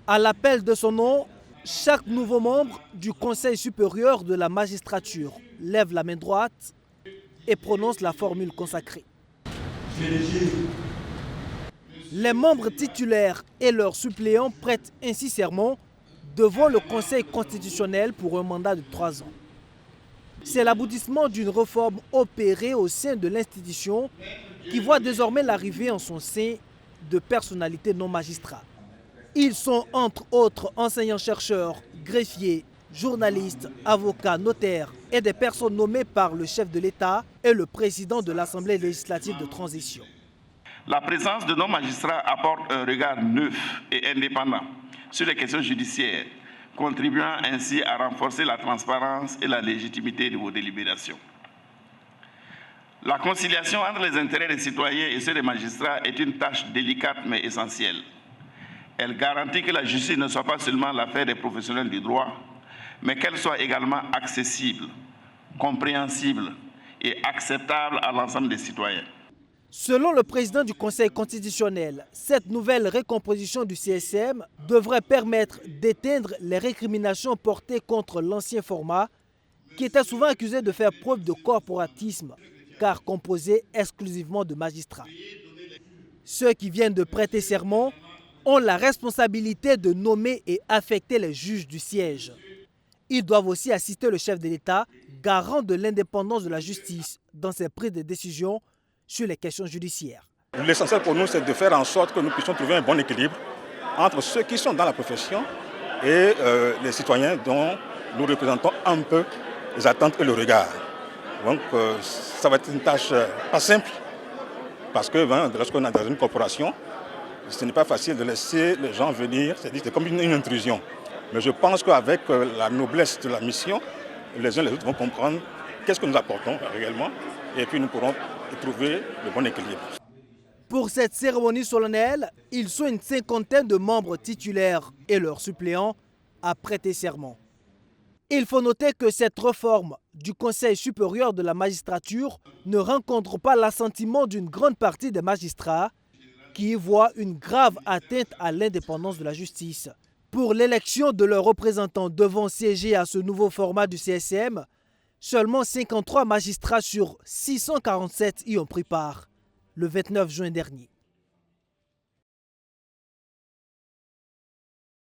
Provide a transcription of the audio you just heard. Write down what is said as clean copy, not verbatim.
À l'appel de son nom, chaque nouveau membre du Conseil supérieur de la magistrature lève la main droite et prononce la formule consacrée. Les membres titulaires et leurs suppléants prêtent ainsi serment devant le Conseil constitutionnel pour un mandat de 3 ans. C'est l'aboutissement d'une réforme opérée au sein de l'institution qui voit désormais l'arrivée en son sein de personnalités non magistrats. Ils sont entre autres enseignants-chercheurs, greffiers, journalistes, avocats, notaires et des personnes nommées par le chef de l'État et le président de l'Assemblée législative de transition. La présence de nos magistrats apporte un regard neuf et indépendant sur les questions judiciaires, contribuant ainsi à renforcer la transparence et la légitimité de vos délibérations. La conciliation entre les intérêts des citoyens et ceux des magistrats est une tâche délicate mais essentielle. Elle garantit que la justice ne soit pas seulement l'affaire des professionnels du droit, mais qu'elle soit également accessible, compréhensible et acceptable à l'ensemble des citoyens. Selon le président du Conseil constitutionnel, cette nouvelle récomposition du CSM devrait permettre d'éteindre les récriminations portées contre l'ancien format, qui était souvent accusé de faire preuve de corporatisme, car composé exclusivement de magistrats. Ceux qui viennent de prêter serment ont la responsabilité de nommer et affecter les juges du siège. Ils doivent aussi assister le chef de l'État, garant de l'indépendance de la justice, dans ses prises de décision sur les questions judiciaires. L'essentiel pour nous, c'est de faire en sorte que nous puissions trouver un bon équilibre entre ceux qui sont dans la profession et les citoyens dont nous représentons un peu les attentes et le regard. Donc ça va être une tâche pas simple, parce que lorsqu'on est dans une corporation, ce n'est pas facile de laisser les gens venir, c'est comme une intrusion. Mais je pense qu'avec la noblesse de la mission, les uns et les autres vont comprendre qu'est-ce que nous apportons réellement, et puis nous pourrons trouver le bon équilibre. Pour cette cérémonie solennelle, ils sont une cinquantaine de membres titulaires et leurs suppléants à prêter serment. Il faut noter que cette réforme du Conseil supérieur de la magistrature ne rencontre pas l'assentiment d'une grande partie des magistrats qui y voient une grave atteinte à l'indépendance de la justice. Pour l'élection de leurs représentants devant siéger à ce nouveau format du CSM, seulement 53 magistrats sur 647 y ont pris part le 29 juin dernier.